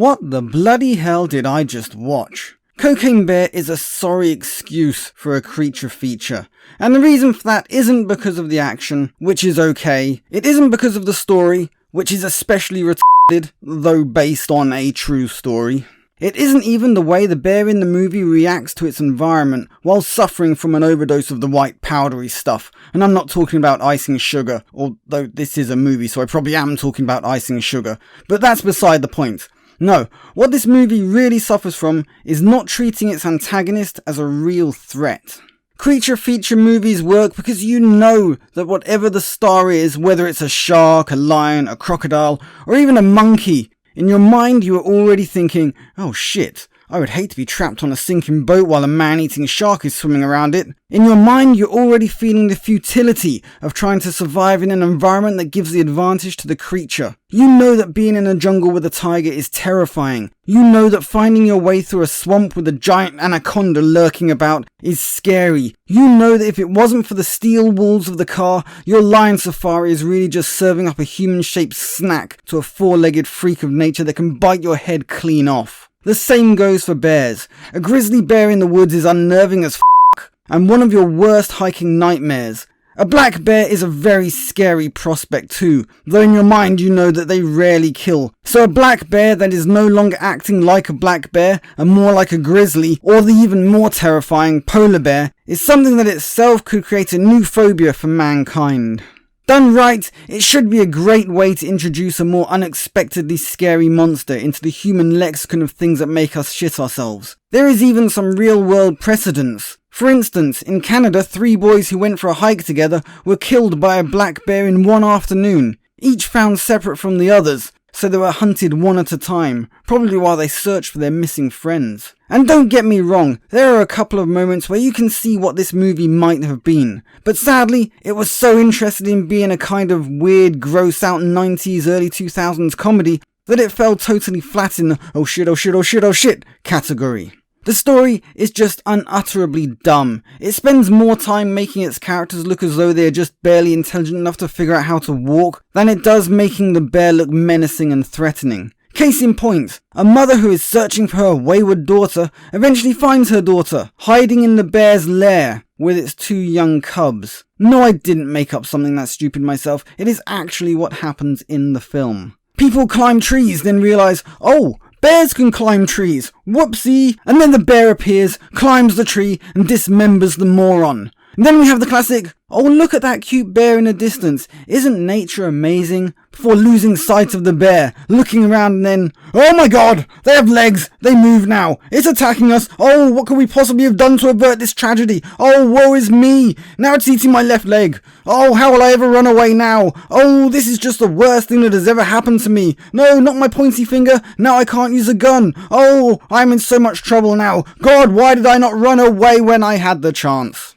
What the bloody hell did I just watch? Cocaine Bear is a sorry excuse for a creature feature. And the reason for that isn't because of the action, which is okay. It isn't because of the story, which is especially retarded, though based on a true story. It isn't even the way the bear in the movie reacts to its environment while suffering from an overdose of the white powdery stuff. And I'm not talking about icing sugar, although this is a movie so I probably am talking about icing sugar. But that's beside the point. No, what this movie really suffers from is not treating its antagonist as a real threat. Creature feature movies work because you know that whatever the star is, whether it's a shark, a lion, a crocodile, or even a monkey, in your mind you are already thinking, oh shit, I would hate to be trapped on a sinking boat while a man-eating shark is swimming around it. In your mind you're already feeling the futility of trying to survive in an environment that gives the advantage to the creature. You know that being in a jungle with a tiger is terrifying. You know that finding your way through a swamp with a giant anaconda lurking about is scary. You know that if it wasn't for the steel walls of the car, your lion safari is really just serving up a human-shaped snack to a four-legged freak of nature that can bite your head clean off. The same goes for bears. A grizzly bear in the woods is unnerving as and one of your worst hiking nightmares. A black bear is a very scary prospect too, though in your mind you know that they rarely kill. So a black bear that is no longer acting like a black bear and more like a grizzly, or the even more terrifying polar bear, is something that itself could create a new phobia for mankind. Done right, it should be a great way to introduce a more unexpectedly scary monster into the human lexicon of things that make us shit ourselves. There is even some real-world precedents. For instance, in Canada, 3 boys who went for a hike together were killed by a black bear in one afternoon, each found separate from the others, so they were hunted one at a time, probably while they searched for their missing friends. And don't get me wrong, there are a couple of moments where you can see what this movie might have been, but sadly, it was so interested in being a kind of weird, gross-out 90s, early 2000s comedy that it fell totally flat in the oh shit category. The story is just unutterably dumb. It spends more time making its characters look as though they are just barely intelligent enough to figure out how to walk than it does making the bear look menacing and threatening. Case in point, a mother who is searching for her wayward daughter eventually finds her daughter, hiding in the bear's lair with its 2 young cubs. No, I didn't make up something that stupid myself. It is actually what happens in the film. People climb trees, then realise, oh, bears can climb trees. Whoopsie! And then the bear appears, climbs the tree, and dismembers the moron. And then we have the classic, oh look at that cute bear in the distance, isn't nature amazing? Before losing sight of the bear, looking around and then, oh my god, they have legs, they move now, it's attacking us, oh what could we possibly have done to avert this tragedy, oh woe is me, now it's eating my left leg, oh how will I ever run away now, oh this is just the worst thing that has ever happened to me, no not my pointy finger, now I can't use a gun, oh I'm in so much trouble now, god why did I not run away when I had the chance,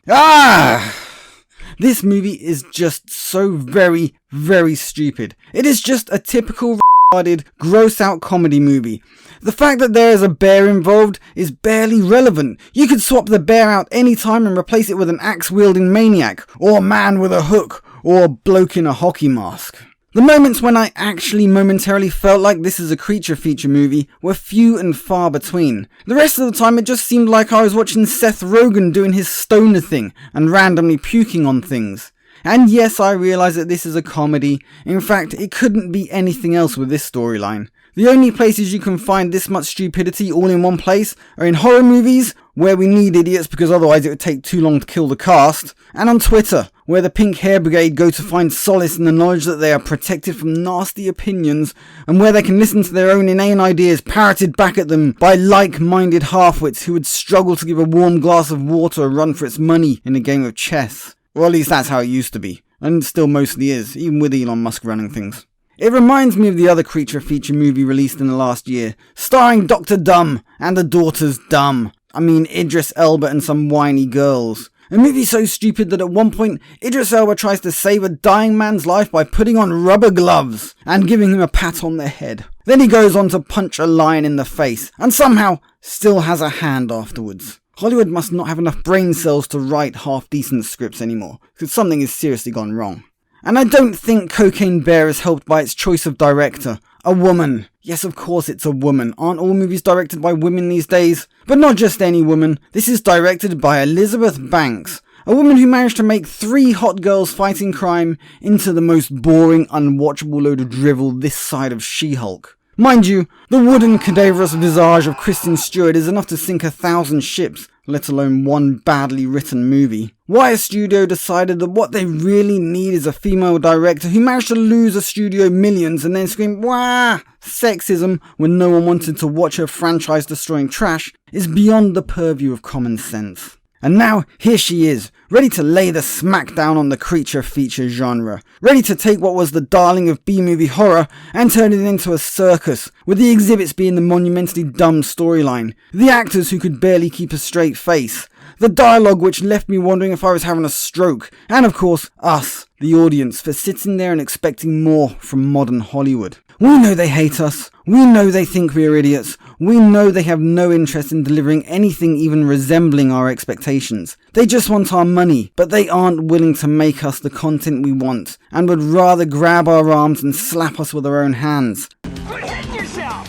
This movie is just so very, very stupid. It is just a typical retarded, gross-out comedy movie. The fact that there is a bear involved is barely relevant. You could swap the bear out any time and replace it with an axe-wielding maniac, or a man with a hook, or a bloke in a hockey mask. The moments when I actually momentarily felt like this is a creature feature movie were few and far between. The rest of the time it just seemed like I was watching Seth Rogen doing his stoner thing and randomly puking on things. And yes, I realise that this is a comedy. In fact, it couldn't be anything else with this storyline. The only places you can find this much stupidity all in one place are in horror movies, where we need idiots because otherwise it would take too long to kill the cast, and on Twitter, where the pink hair brigade go to find solace in the knowledge that they are protected from nasty opinions, and where they can listen to their own inane ideas parroted back at them by like-minded halfwits who would struggle to give a warm glass of water a run for its money in a game of chess. Or at least that's how it used to be, and still mostly is, even with Elon Musk running things. It reminds me of the other creature feature movie released in the last year, starring Dr. Dumb and the daughters Dumb. I mean Idris Elba and some whiny girls. A movie so stupid that at one point Idris Elba tries to save a dying man's life by putting on rubber gloves and giving him a pat on the head. Then he goes on to punch a lion in the face and somehow still has a hand afterwards. Hollywood must not have enough brain cells to write half-decent scripts anymore, because something has seriously gone wrong. And I don't think Cocaine Bear is helped by its choice of director, a woman. Yes, of course it's a woman. Aren't all movies directed by women these days? But not just any woman. This is directed by Elizabeth Banks, a woman who managed to make 3 hot girls fighting crime into the most boring, unwatchable load of drivel this side of She-Hulk. Mind you, the wooden, cadaverous visage of Kristen Stewart is enough to sink 1,000 ships, let alone one badly written movie. Why a studio decided that what they really need is a female director who managed to lose a studio millions and then scream, "Wah! Sexism," when no one wanted to watch her franchise-destroying trash is beyond the purview of common sense. And now, here she is, ready to lay the smackdown on the creature feature genre, ready to take what was the darling of B-movie horror and turn it into a circus, with the exhibits being the monumentally dumb storyline, the actors who could barely keep a straight face, the dialogue which left me wondering if I was having a stroke, and of course, us, the audience, for sitting there and expecting more from modern Hollywood. We know they hate us, we know they think we're idiots, we know they have no interest in delivering anything even resembling our expectations. They just want our money, but they aren't willing to make us the content we want, and would rather grab our arms and slap us with their own hands. Quit hitting yourself!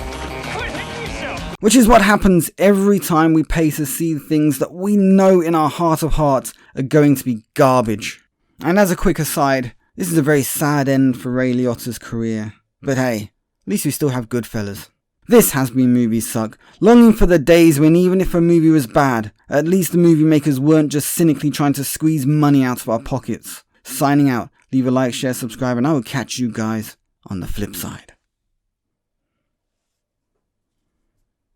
Quit hitting yourself! Which is what happens every time we pay to see things that we know in our heart of hearts are going to be garbage. And as a quick aside, this is a very sad end for Ray Liotta's career. But hey, at least we still have Goodfellas. This has been Movies Suck, longing for the days when even if a movie was bad, at least the movie makers weren't just cynically trying to squeeze money out of our pockets. Signing out, leave a like, share, subscribe, and I will catch you guys on the flip side.